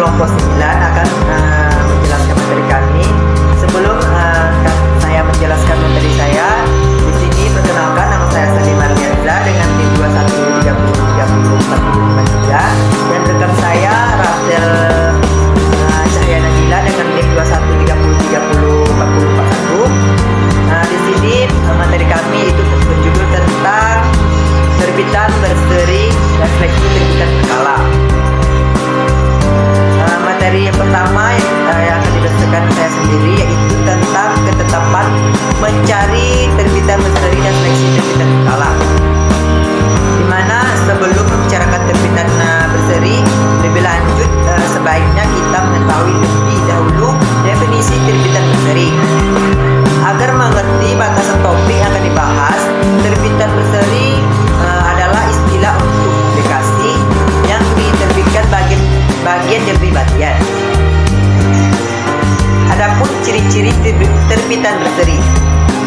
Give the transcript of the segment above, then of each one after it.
kelompok 9 akan menjelaskan materi kami. Sebelum saya menjelaskan materi saya, di sini perkenalkan, nama saya Salim Ardianza dengan NIM 2130304053 dan rekan saya Rafel Cahya Nabila dengan NIM 2130304041. Di sini materi kami itu berjudul tentang terbitan berseri dan seleksi terbitan berkala. Materi yang pertama yang akan dibahaskan saya sendiri yaitu tentang ketetapan mencari terbitan berseri dan seleksi terbitan berkala. Dimana sebelum membicarakan terbitan berseri lebih lanjut, sebaiknya kita mengetahui lebih dahulu definisi terbitan berseri. Agar mengerti batasan topik yang akan dibahas, terbitan berseri adalah istilah untuk publikasi yang diterbitkan bagian demi bagian. Adapun ciri-ciri terbitan berseri,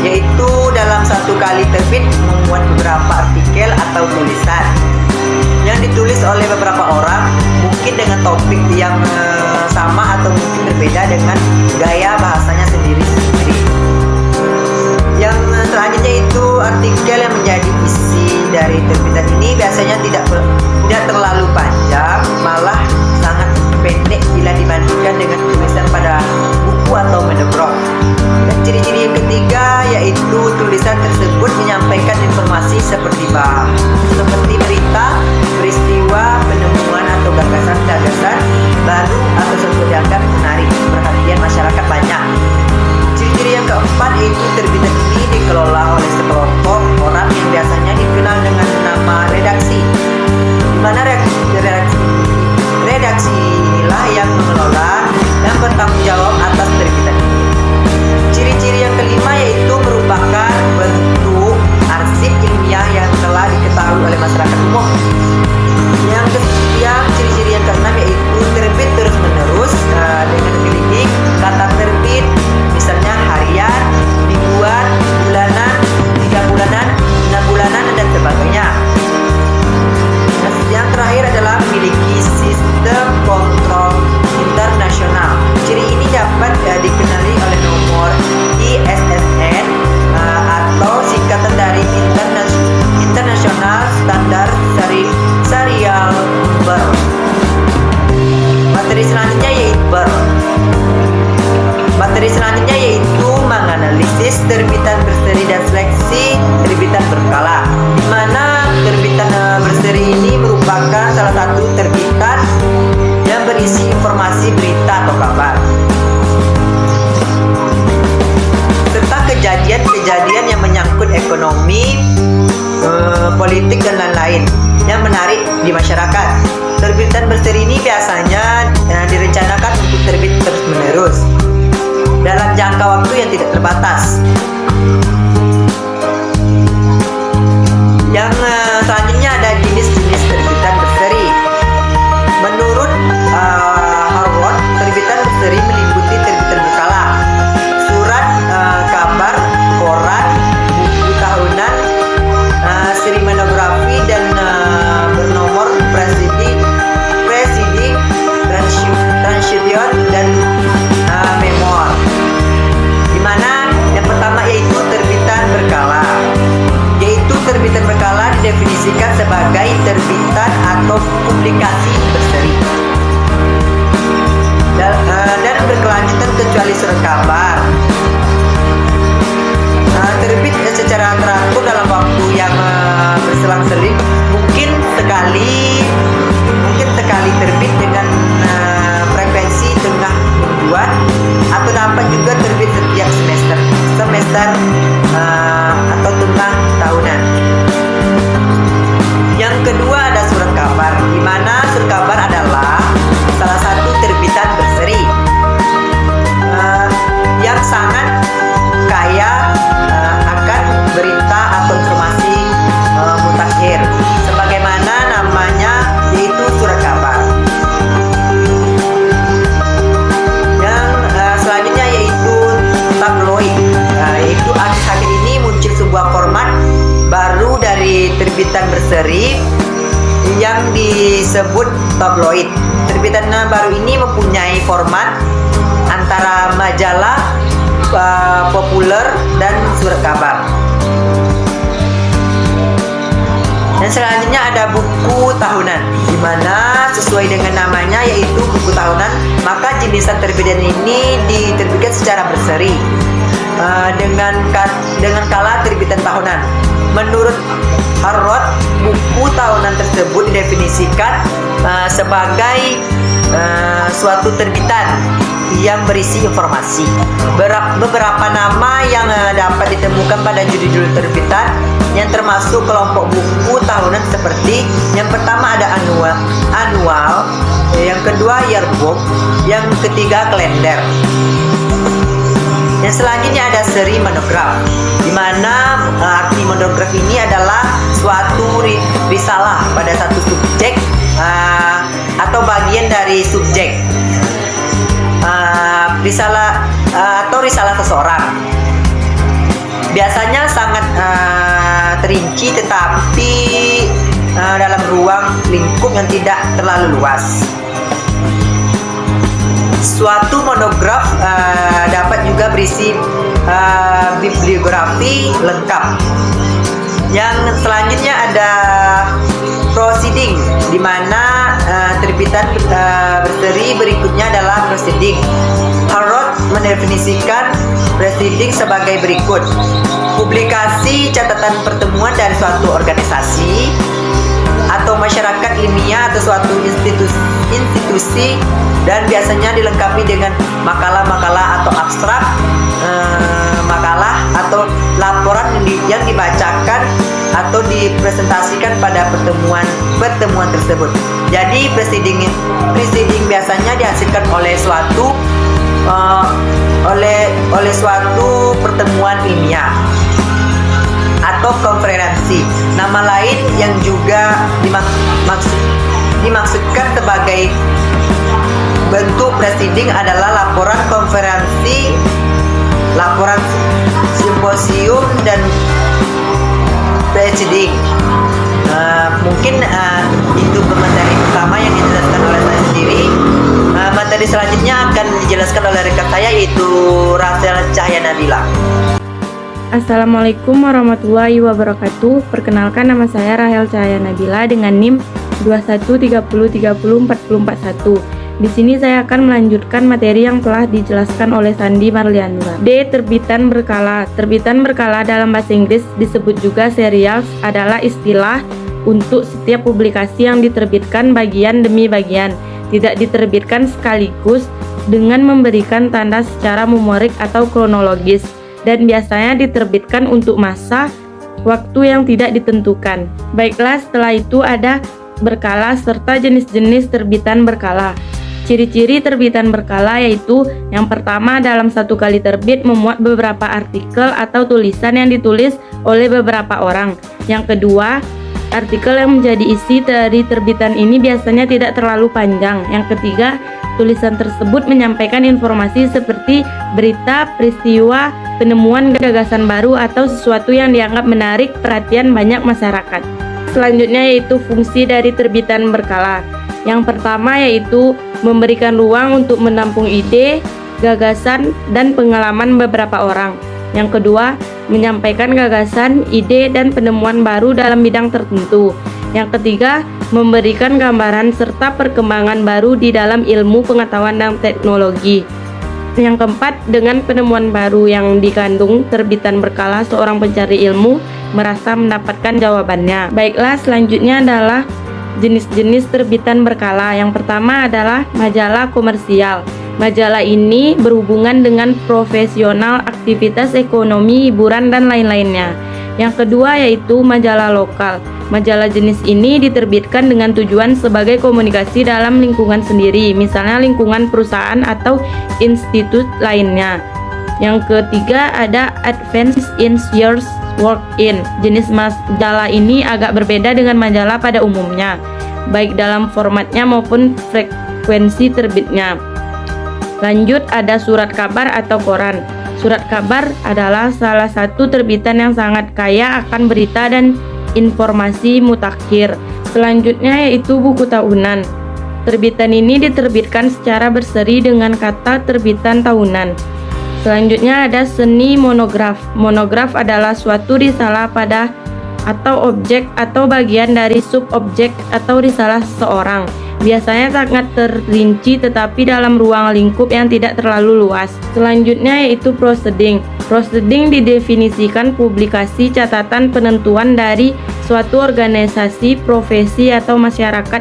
yaitu dalam satu kali terbit memuat beberapa artikel atau tulisan yang ditulis oleh beberapa orang, mungkin dengan topik yang sama atau mungkin berbeda dengan gaya bahasanya sendiri-sendiri. Yang selanjutnya itu artikel yang menjadi isi dari terbitan ini biasanya tidak terlalu panjang, malah sangat pendek bila dibandingkan dengan tulisan pada buku atau monoblog. Dan ciri-ciri yang ketiga yaitu tulisan tersebut menyampaikan informasi seperti berita, peristiwa, penemuan atau gagasan-gagasan baru atau sesuatu yang dianggap menarik perhatian masyarakat banyak. Ciri-ciri yang keempat yaitu terbitan ini dikelola oleh sekelompok orang yang biasanya dikenal dengan nama redaksi, di mana redaksi inilah yang mengelola dan bertanggung jawab atas terbitan ini. Ciri-ciri yang kelima yaitu merupakan bentuk arsip ilmiah yang telah diketahui oleh masyarakat umum. Yang ciri-ciri yang keenam yaitu terbit terus-menerus dengan memiliki kata terbit, misalnya harian, mingguan, bulanan, 3 bulanan, 6 bulanan, dan sebagainya. Yang terakhir adalah memiliki sistem kontrol internasional. Ciri ini dapat dikenali oleh nomor ISSN atau singkatan dari International Standard Serial Number. Materi selanjutnya yaitu menganalisis terbitan berseri dan seleksi terbitan berkala, di mana terbitan berseri ini merupakan salah satu terbitan yang berisi informasi berita atau kabar serta kejadian-kejadian yang menyangkut ekonomi, politik dan lain-lain yang menarik di masyarakat. Terbitan berseri ini biasanya direncanakan untuk terbit terus-menerus dalam jangka waktu yang tidak terbatas. Yang selanjutnya ada jenis-jenis terbitan berseri. Menurut Harvard, terbitan berseri meliputi terbitan berkala, surat kabar, koran, buku tahunan, seri monografi, dan bernomor presidi, transition, dan memoir. Dimana yang pertama yaitu terbitan berkala, yaitu terbitan berkala didefinisikan sebagai terbitan atau publikasi berseri dan berkelanjutan kecuali surat kabar. Terbit secara teratur dalam waktu yang berselang-seling, mungkin sekali terbit dengan frekuensi tengah mingguan, atau dapat juga terbit setiap semester atau tengah tahunan. Yang kedua ada surat kabar, di mana surat kabar adalah salah satu terbitan berseri yang sangat kaya akan berita atau informasi mutakhir, sebagaimana namanya yaitu surat kabar. Yang selanjutnya yaitu tabloid, yaitu akhir-akhir ini muncul sebuah format baru dari terbitan berseri yang disebut tabloid. Terbitan baru ini mempunyai format antara majalah populer dan surat kabar. Dan selanjutnya ada buku tahunan, di mana sesuai dengan namanya yaitu buku tahunan, maka jenisan terbitan ini diterbitkan secara berseri dengan kala terbitan tahunan. Menurut Harrod, buku tahunan tersebut didefinisikan sebagai suatu terbitan yang berisi informasi. Beberapa nama yang dapat ditemukan pada judul terbitan yang termasuk kelompok buku tahunan seperti yang pertama ada annual, yang kedua yearbook, yang ketiga kalender. Yang selanjutnya ada seri monograf, di mana arti monograf ini adalah suatu risalah pada satu subjek atau bagian dari subjek. Risalah atau risalah seseorang biasanya sangat terinci, tetapi dalam ruang lingkup yang tidak terlalu luas. Suatu monograf dapat juga berisi bibliografi lengkap. Yang selanjutnya ada proceeding, di mana terbitan berseri berikutnya adalah proceeding. Harrod mendefinisikan proceeding sebagai berikut: publikasi catatan pertemuan dari suatu organisasi atau masyarakat ilmiah atau suatu institusi, dan biasanya dilengkapi dengan makalah-makalah atau abstrak makalah atau laporan yang dibacakan atau dipresentasikan pada pertemuan tersebut. Jadi proceeding biasanya dihasilkan oleh suatu pertemuan ilmiah atau konferensi. Nama lain yang juga dimaksudkan sebagai bentuk proceeding adalah laporan konferensi, laporan simposium, dan proceeding. Mungkin itu materi pertama yang dijelaskan oleh saya sendiri. Materi selanjutnya akan dijelaskan oleh rekan saya, yaitu Rahel Cahaya Nabila. Assalamualaikum warahmatullahi wabarakatuh. Perkenalkan, nama saya Rahel Cahaya Nabila dengan NIM 2130304041. Di sini saya akan melanjutkan materi yang telah dijelaskan oleh Sandi Marlianura. D. Terbitan berkala. Terbitan berkala dalam bahasa Inggris disebut juga serials adalah istilah untuk setiap publikasi yang diterbitkan bagian demi bagian, tidak diterbitkan sekaligus, dengan memberikan tanda secara numerik atau kronologis, dan biasanya diterbitkan untuk masa waktu yang tidak ditentukan. Baiklah, setelah itu ada berkala serta jenis-jenis terbitan berkala. Ciri-ciri terbitan berkala yaitu: yang pertama, dalam satu kali terbit memuat beberapa artikel atau tulisan yang ditulis oleh beberapa orang. Yang kedua, artikel yang menjadi isi dari terbitan ini biasanya tidak terlalu panjang. Yang ketiga, tulisan tersebut menyampaikan informasi seperti berita, peristiwa, penemuan, gagasan baru, atau sesuatu yang dianggap menarik perhatian banyak masyarakat. Selanjutnya yaitu fungsi dari terbitan berkala. Yang pertama yaitu memberikan ruang untuk menampung ide, gagasan, dan pengalaman beberapa orang. Yang kedua, menyampaikan gagasan, ide, dan penemuan baru dalam bidang tertentu. Yang ketiga, memberikan gambaran serta perkembangan baru di dalam ilmu pengetahuan dan teknologi. Yang keempat, dengan penemuan baru yang dikandung terbitan berkala, seorang pencari ilmu merasa mendapatkan jawabannya. Baiklah, selanjutnya adalah jenis-jenis terbitan berkala. Yang pertama adalah majalah komersial. Majalah ini berhubungan dengan profesional, aktivitas ekonomi, hiburan, dan lain-lainnya. Yang kedua yaitu majalah lokal. Majalah jenis ini diterbitkan dengan tujuan sebagai komunikasi dalam lingkungan sendiri, misalnya lingkungan perusahaan atau institut lainnya. Yang ketiga ada Advance in Years Work in. Jenis majalah ini agak berbeda dengan majalah pada umumnya, baik dalam formatnya maupun frekuensi terbitnya. Lanjut ada surat kabar atau koran. Surat kabar adalah salah satu terbitan yang sangat kaya akan berita dan informasi mutakhir. Selanjutnya yaitu buku tahunan. Terbitan ini diterbitkan secara berseri dengan kata terbitan tahunan. Selanjutnya ada seni monograf. Monograf adalah suatu risalah pada atau objek atau bagian dari subobjek atau risalah seseorang. Biasanya sangat terrinci tetapi dalam ruang lingkup yang tidak terlalu luas. Selanjutnya yaitu proceeding. Proceeding didefinisikan publikasi catatan penentuan dari suatu organisasi, profesi atau masyarakat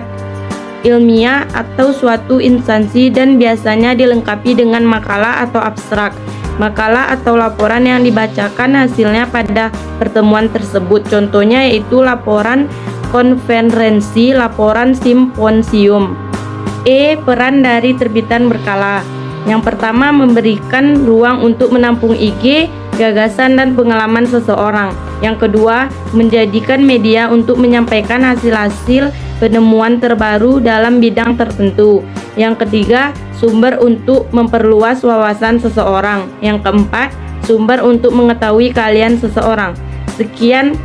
ilmiah atau suatu instansi dan biasanya dilengkapi dengan makalah atau abstrak. Makalah atau laporan yang dibacakan hasilnya pada pertemuan tersebut. Contohnya yaitu laporan konferensi, laporan simposium. Peran dari terbitan berkala. Yang pertama, memberikan ruang untuk menampung ide, gagasan dan pengalaman seseorang. Yang kedua, menjadikan media untuk menyampaikan hasil-hasil penemuan terbaru dalam bidang tertentu. Yang ketiga, sumber untuk memperluas wawasan seseorang. Yang keempat, sumber untuk mengetahui keahlian seseorang. Sekian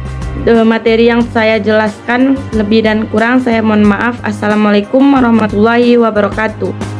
materi yang saya jelaskan, lebih dan kurang saya mohon maaf. Assalamualaikum warahmatullahi wabarakatuh.